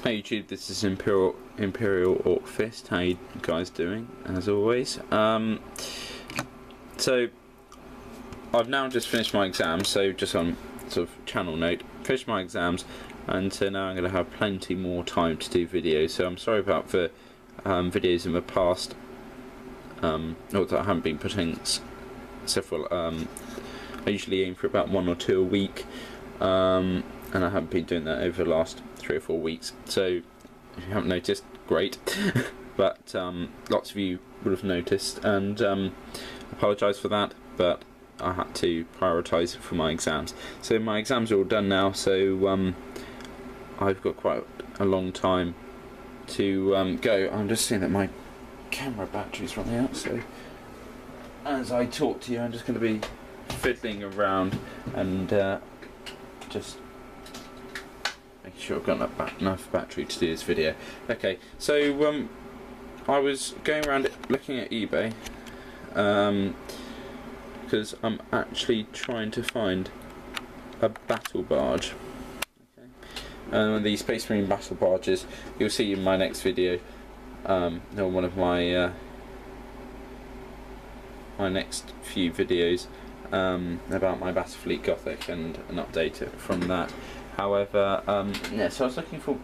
Hey YouTube, this is Imperial Orc Fist. How you guys doing? As always. So I've now just finished my exams. So just on sort of channel note, finished my exams, and so now I'm going to have plenty more time to do videos. So I'm sorry about the videos in the past. Not that I haven't been putting several. I usually aim for about 1 or 2 a week. And I haven't been doing that over the last 3 or 4 weeks, so if you haven't noticed, great. But lots of you would have noticed, and apologise for that, but I had to prioritise for my exams. So my exams are all done now, so I've got quite a long time to go. I'm just seeing that my camera battery's running out, so as I talk to you I'm just going to be fiddling around and just making sure I've got enough battery to do this video. Okay, so I was going around looking at eBay because I'm actually trying to find a battle barge. Okay. These Space Marine battle barges, you'll see in my next video, one of my my next few videos about my Battlefleet Gothic and an update from that. However, yeah, so I was looking for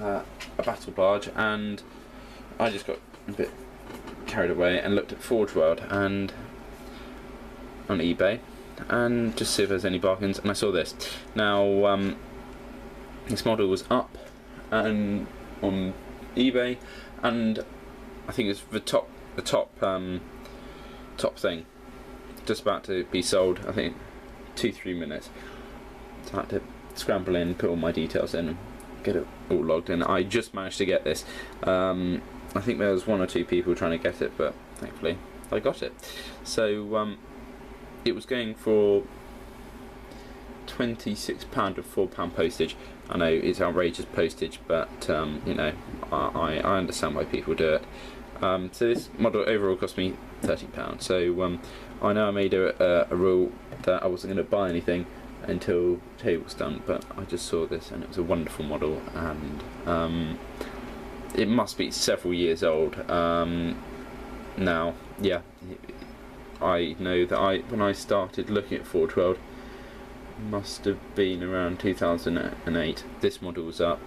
a battle barge, and I just got a bit carried away and looked at Forge World and on eBay, and just see if there's any bargains. And I saw this. Now, this model was up and on eBay, and I think it's the top thing, just about to be sold. I think 2-3 minutes. So I had to scramble in, put all my details in, and get it all logged in. I just managed to get this. I think there was 1 or 2 people trying to get it, but thankfully I got it. So it was going for £26 with £4 postage. I know it's outrageous postage, but you know, I understand why people do it. So this model overall cost me £30. So I know I made a rule that I wasn't going to buy anything until the table's done, but I just saw this and it was a wonderful model, and it must be several years old now. Yeah, I know that when I started looking at Forge World, must have been around 2008. This model was up,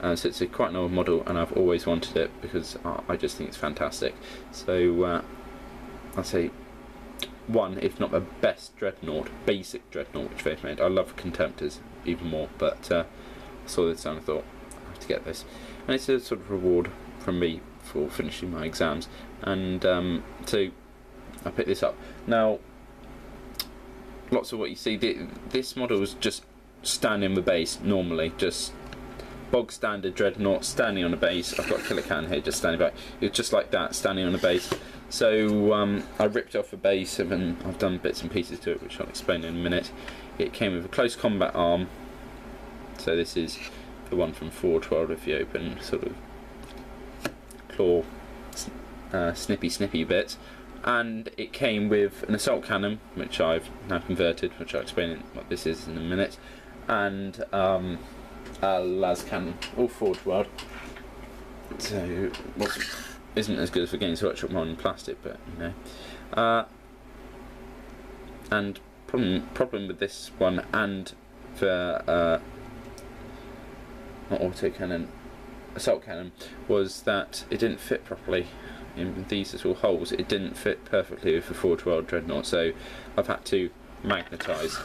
so it's quite an old model, and I've always wanted it because I just think it's fantastic. So I'll say one, if not the best Dreadnought, basic Dreadnought which they've made. I love Contemptors even more, but I saw this and I thought I have to get this, and it's a sort of reward from me for finishing my exams. And so I picked this up. Now, lots of what you see, this model is just standing on the base normally, just bog standard Dreadnought standing on a base. I've got a killer cannon here just standing back. It's just like that, standing on a base. So I ripped off the base, and I've done bits and pieces to it, which I'll explain in a minute. It came with a close combat arm. So this is the one from Forge World. If you open sort of claw, snippy bits. And it came with an assault cannon, which I've now converted, which I'll explain what this is in a minute, and a las cannon, all Forge World. So isn't as good as for Games Workshop modern plastic, but you know. And problem with this one and the not auto cannon, assault cannon, was that it didn't fit properly in these little holes. It didn't fit perfectly with the Forge World Dreadnought, so I've had to magnetise.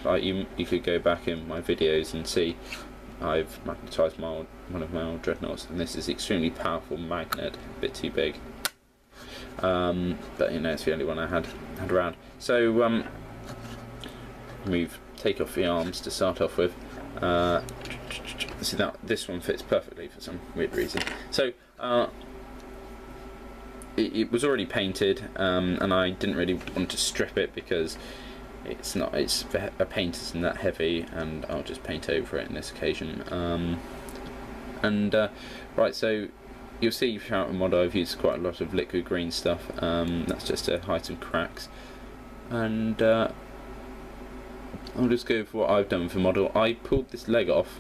Like you could go back in my videos and see I've magnetised one of my old Dreadnoughts, and this is extremely powerful magnet, a bit too big. But you know, it's the only one I had around. So take off the arms to start off with. See that this one fits perfectly for some weird reason. So it was already painted, and I didn't really want to strip it because a paint isn't that heavy, and I'll just paint over it in this occasion. Right, so you'll see throughout the model I've used quite a lot of liquid green stuff. That's just to hide some cracks, and I'll just go for what I've done with the model. I pulled this leg off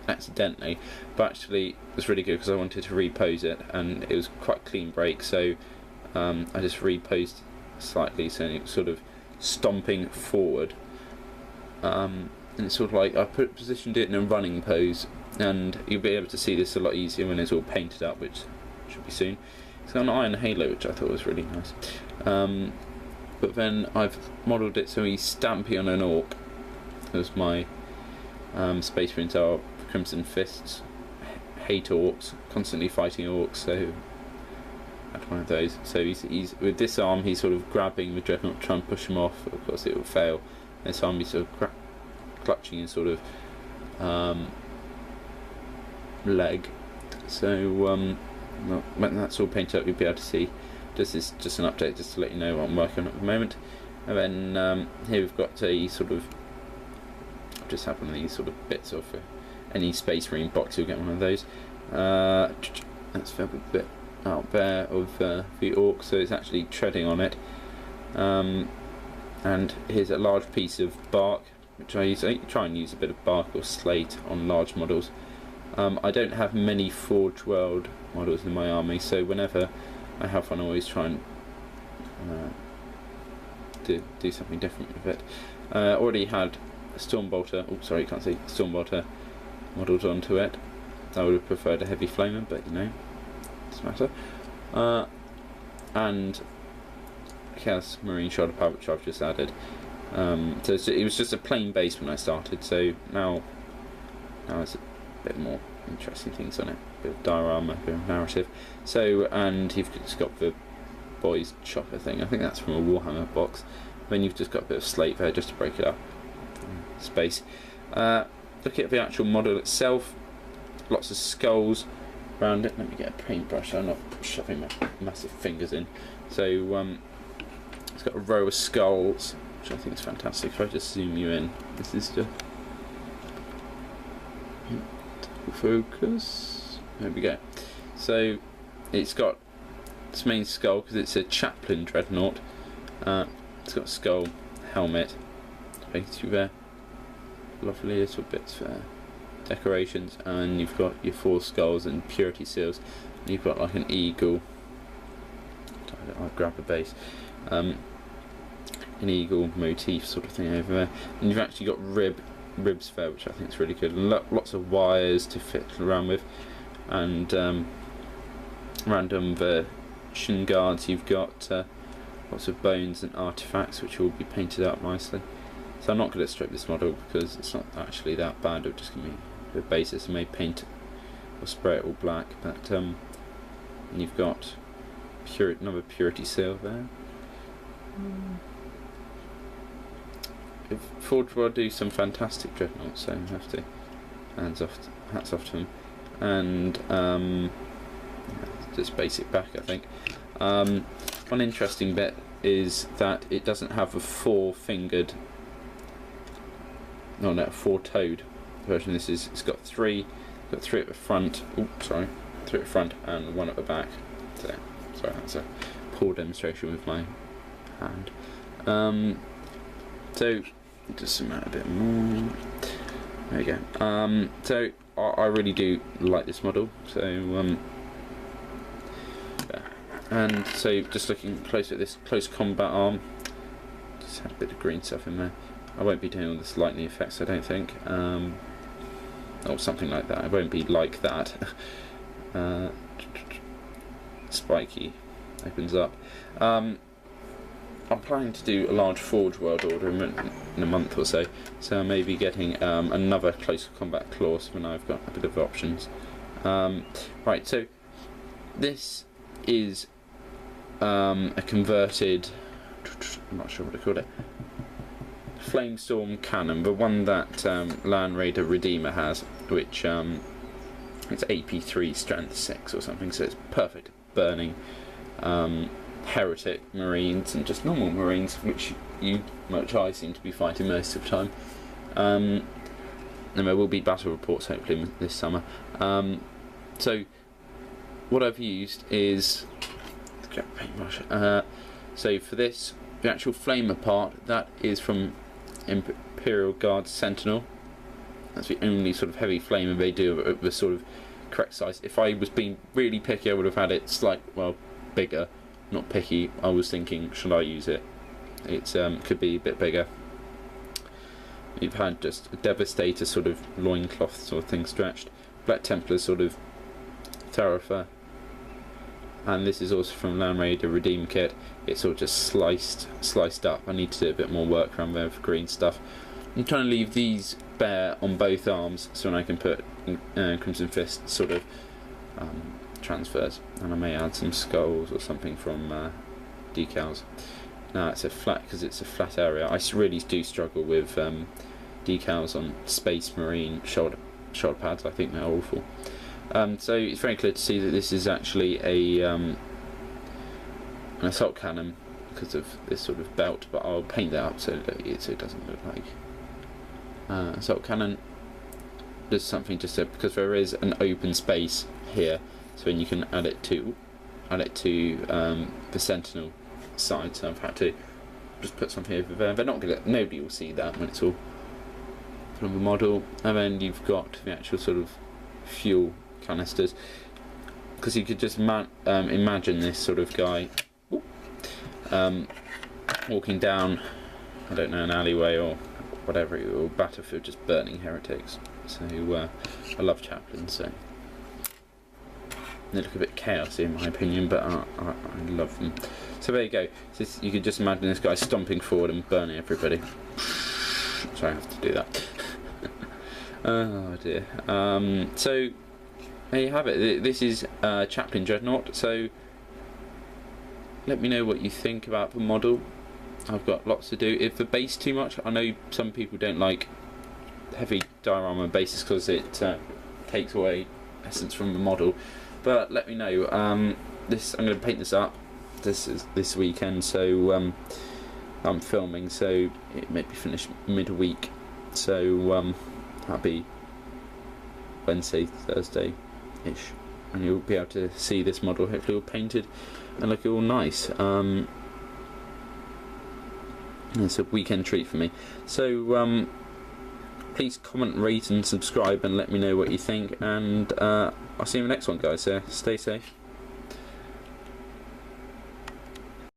accidentally, but actually it was really good because I wanted to repose it, and it was quite clean break, so I just reposed slightly, so it was sort of stomping forward, and it's sort of like I positioned it in a running pose, and you'll be able to see this a lot easier when it's all painted up, which should be soon. It's got an iron halo, which I thought was really nice. But then I've modelled it so he's stampy on an orc. As my Space Marines are Crimson Fists, hate orcs, constantly fighting orcs, so that's one of those. So he's with this arm, he's sort of grabbing the Dreadnought to try and push him off. Of course, it will fail. This arm, he's sort of clutching his sort of leg. So when that's all painted up, you'll be able to see. This is just an update, just to let you know what I'm working on at the moment. And then here we've got a sort of, just have one of these sort of bits of any Space Marine box, you'll get one of those. That's filled with a bit out there of the orc, so it's actually treading on it. And here's a large piece of bark, which I use. I try and use a bit of bark or slate on large models. I don't have many Forge World models in my army, so whenever I have one, I always try and do something different with it. Already had a Stormbolter, oh sorry, you can't see, Stormbolter modelled onto it. I would have preferred a Heavy Flamer, but you know, doesn't matter. And Chaos Marine Shoulder Pad, which I've just added. So it was just a plain base when I started, so now there's a bit more interesting things on it, a bit of diorama, a bit of narrative. So, and you've just got the boys chopper thing, I think that's from a Warhammer box. Then you've just got a bit of slate there just to break it up. Space. Looking at the actual model itself, lots of skulls around it. Let me get a paintbrush, I'm not shoving my massive fingers in. So it's got a row of skulls, which I think is fantastic. If I just zoom you in, this is just focus. There we go. So it's got its main skull because it's a Chaplain Dreadnought. It's got a skull, helmet, painted through there. Lovely little bits there. Decorations, and you've got your 4 skulls and purity seals. And you've got like an eagle. I'll grab the base. An eagle motif sort of thing over there, and you've actually got ribs there, which I think is really good. And lots of wires to fit around with, and random version guards. You've got lots of bones and artifacts, which will be painted up nicely. So I'm not going to strip this model because it's not actually that bad. It'll just give me the basis. I may paint or spray it all black, but and you've got another purity seal there. Forge will do some fantastic Dreadnoughts, so I have to hats off to them. And just basic back, I think. One interesting bit is that it doesn't have a four-toed version. It's got three at the front. Oops, sorry, 3 at the front and 1 at the back. So sorry, that's a poor demonstration with my hand. So just zoom out a bit more. There you go. So I really do like this model. So and so just looking close at this close combat arm, just had a bit of green stuff in there. I won't be doing all this lightning effects, I don't think, or something like that. I won't be like that. Spiky opens up. I'm planning to do a large Forge World order in a month or so, so I may be getting another close combat clause when I've got a bit of options. Right, so this is a converted, I'm not sure what to call it, Flamestorm cannon, the one that Land Raider Redeemer has, which it's AP3 strength 6 or something, so it's perfect at burning heretic marines and just normal marines, which I seem to be fighting most of the time. And there will be battle reports hopefully this summer. So what I've used is paintbrush. So for this, the actual flamer part, that is from Imperial Guard Sentinel. That's the only sort of heavy flamer they do of the sort of correct size. If I was being really picky, I would have had it bigger. Not picky, I was thinking, should I use it? It could be a bit bigger. You've had just a Devastator sort of loincloth sort of thing stretched. Black Templar sort of Therafer. And this is also from Land Raider Redeem Kit. It's all just sliced up. I need to do a bit more work around there for green stuff. I'm trying to leave these bare on both arms so I can put Crimson Fist sort of transfers, and I may add some skulls or something from decals. Now it's a flat, because it's a flat area. I really do struggle with decals on Space Marine shoulder pads. I think they're awful. So it's very clear to see that this is actually an assault cannon because of this sort of belt, but I'll paint that up so it doesn't look like assault cannon. Does something just so, because there is an open space here, so when you can add it to the Sentinel side. So I've had to just put something over there. They're not gonna, nobody will see that when it's all from the model. And then you've got the actual sort of fuel canisters, because you could just imagine this sort of guy walking down, I don't know, an alleyway or whatever, or battlefield, just burning heretics. So I love Chaplain, so they look a bit chaosy in my opinion, but I love them. So there you go. So you could just imagine this guy stomping forward and burning everybody. Sorry, I have to do that. Oh dear. So there you have it. This is Chaplain Dreadnought. So let me know what you think about the model. I've got lots to do. If the base too much, I know some people don't like heavy diorama bases because it takes away essence from the model. But let me know. I'm going to paint this up. This is this weekend, so I'm filming, so it may be finished midweek. So that'll be Wednesday, Thursday-ish, and you'll be able to see this model hopefully all painted and look all nice. It's a weekend treat for me. So please comment, rate and subscribe and let me know what you think, and I'll see you in the next one, guys. So stay safe.